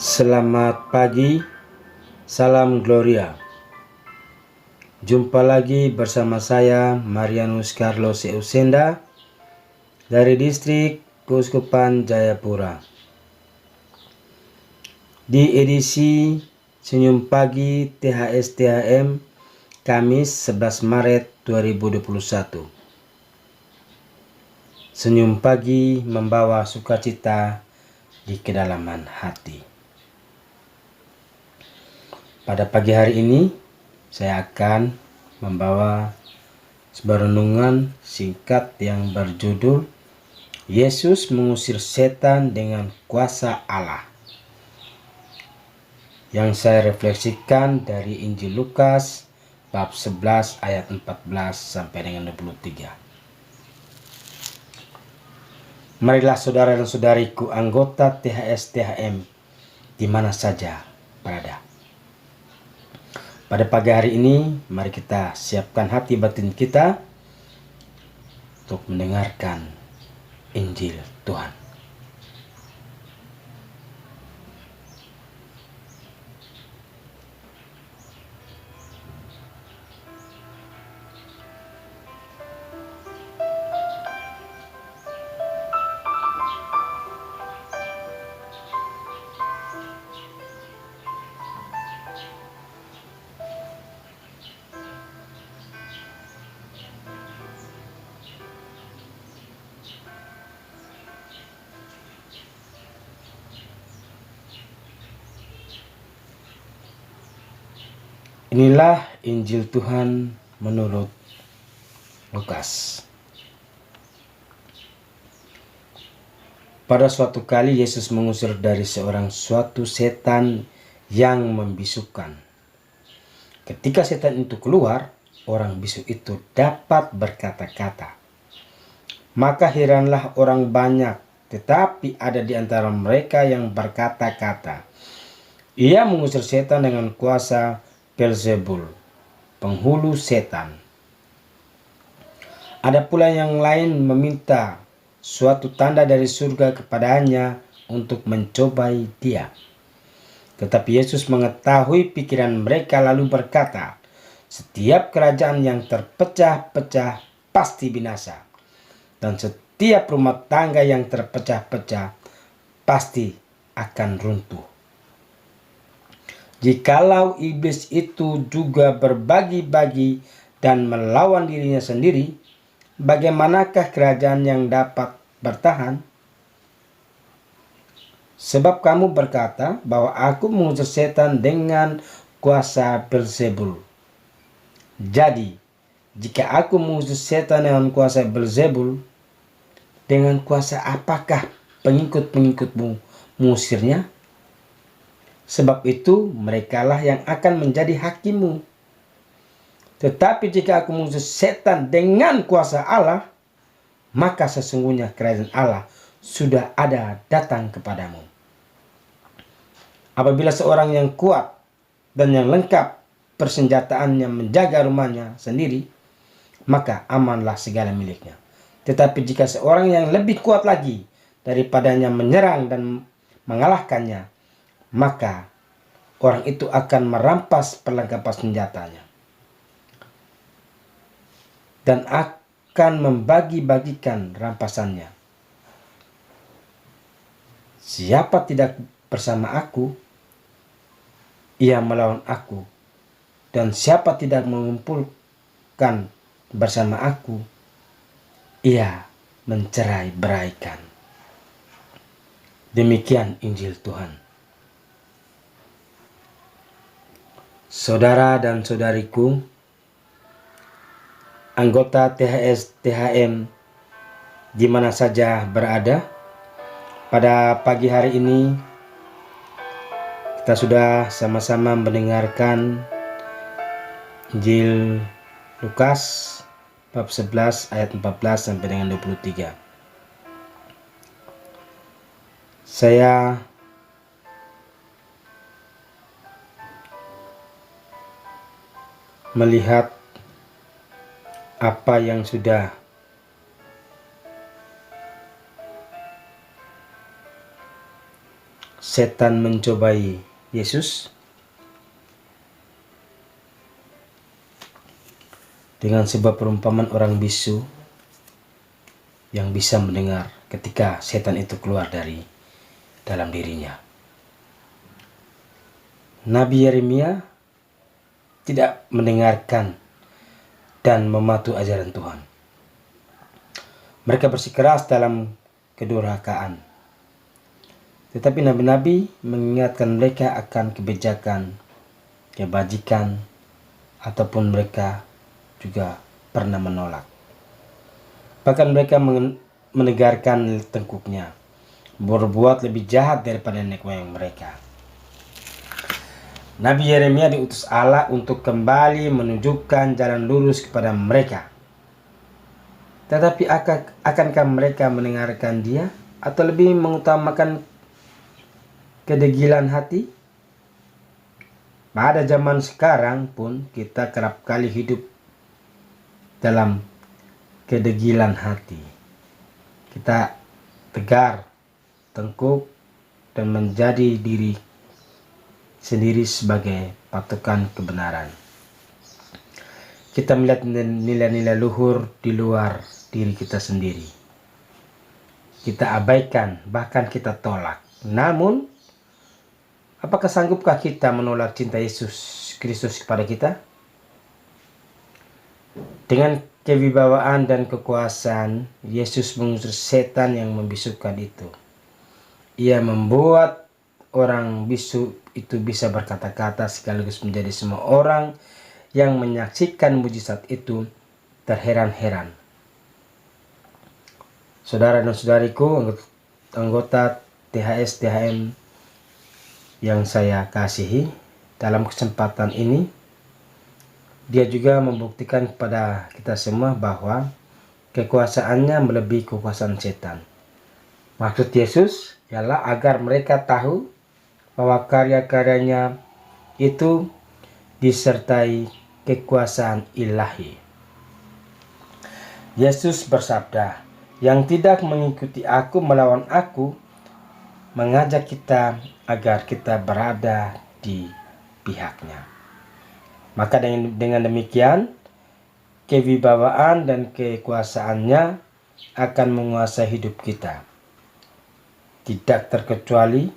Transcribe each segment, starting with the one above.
Selamat pagi, salam Gloria. Jumpa lagi bersama saya Marianus Carlos Eusenda dari distrik Keuskupan Jayapura. Di edisi Senyum Pagi THS THM Kamis 11 Maret 2021. Senyum pagi membawa sukacita di kedalaman hati. Pada pagi hari ini saya akan membawa sebuah renungan singkat yang berjudul Yesus mengusir setan dengan kuasa Allah, yang saya refleksikan dari Injil Lukas bab 11 ayat 14 sampai dengan 23. Marilah saudara dan saudariku anggota THS THM di mana saja berada. Pada pagi hari ini, mari kita siapkan hati batin kita untuk mendengarkan Injil Tuhan. Inilah Injil Tuhan menurut Lukas. Pada suatu kali Yesus mengusir dari seorang suatu setan yang membisukan. Ketika setan itu keluar, orang bisu itu dapat berkata-kata. Maka heranlah orang banyak, tetapi ada di antara mereka yang berkata-kata, "Ia mengusir setan dengan kuasa Beelzebul, penghulu setan." Ada pula yang lain meminta suatu tanda dari surga kepadanya untuk mencobai dia. Tetapi Yesus mengetahui pikiran mereka lalu berkata, "Setiap kerajaan yang terpecah-pecah pasti binasa, dan setiap rumah tangga yang terpecah-pecah pasti akan runtuh. Jikalau iblis itu juga berbagi-bagi dan melawan dirinya sendiri, bagaimanakah kerajaan yang dapat bertahan? Sebab kamu berkata bahwa aku mengusir setan dengan kuasa Beelzebul. Jadi, jika aku mengusir setan dengan kuasa Beelzebul, dengan kuasa apakah pengikut-pengikutmu mengusirnya? Sebab itu merekalah yang akan menjadi hakimmu. Tetapi jika aku mengusir setan dengan kuasa Allah, maka sesungguhnya kerajaan Allah sudah ada datang kepadamu. Apabila seorang yang kuat dan yang lengkap persenjataannya menjaga rumahnya sendiri, maka amanlah segala miliknya. Tetapi jika seorang yang lebih kuat lagi daripadanya menyerang dan mengalahkannya, maka orang itu akan merampas perlengkapan senjatanya dan akan membagi-bagikan rampasannya. Siapa tidak bersama aku, ia melawan aku, dan siapa tidak mengumpulkan bersama aku, ia mencerai-beraikan. Demikian Injil Tuhan. Saudara dan saudariku, anggota THS THM di mana saja berada, pada pagi hari ini kita sudah sama-sama mendengarkan Injil Lukas bab 11 ayat 14 sampai dengan 23. Saya melihat apa yang sudah setan mencobai Yesus dengan sebuah perumpamaan orang bisu yang bisa mendengar ketika setan itu keluar dari dalam dirinya. Nabi Yeremia tidak mendengarkan dan mematuhi ajaran Tuhan. Mereka bersikeras dalam kedurhakaan. Tetapi nabi-nabi mengingatkan mereka akan kebijakan, kebajikan, ataupun mereka juga pernah menolak. Bahkan mereka menegarkan tengkuknya, berbuat lebih jahat daripada nenek moyang mereka. Nabi Yeremia diutus Allah untuk kembali menunjukkan jalan lurus kepada mereka. Tetapi akankah mereka mendengarkan dia atau lebih mengutamakan kedegilan hati? Pada zaman sekarang pun kita kerap kali hidup dalam kedegilan hati. Kita tegar, tengkuk, dan menjadi diri sendiri sebagai patokan kebenaran. Kita melihat nilai-nilai luhur di luar diri kita sendiri. Kita abaikan, bahkan kita tolak. Namun, apakah sanggupkah kita menolak cinta Yesus Kristus kepada kita? Dengan kewibawaan dan kekuasaan, Yesus mengusir setan yang membisukan itu. Ia membuat orang bisu itu bisa berkata-kata sekaligus menjadi semua orang yang menyaksikan mujizat itu terheran-heran. Saudara dan saudariku, anggota THS-THM yang saya kasihi, dalam kesempatan ini dia juga membuktikan kepada kita semua bahwa kekuasaannya melebihi kekuasaan setan. Maksud Yesus ialah agar mereka tahu bahwa karya-karyanya itu disertai kekuasaan ilahi. Yesus bersabda, "Yang tidak mengikuti aku melawan aku," mengajak kita agar kita berada di pihaknya. Maka dengan demikian, kewibawaan dan kekuasaannya akan menguasai hidup kita. Tidak terkecuali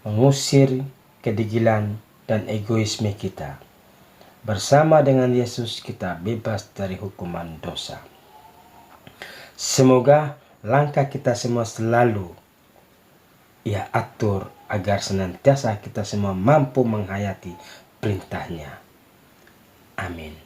mengusir kedegilan dan egoisme kita. Bersama dengan Yesus kita bebas dari hukuman dosa. Semoga langkah kita semua selalu Ia atur agar senantiasa kita semua mampu menghayati perintahnya. Amin.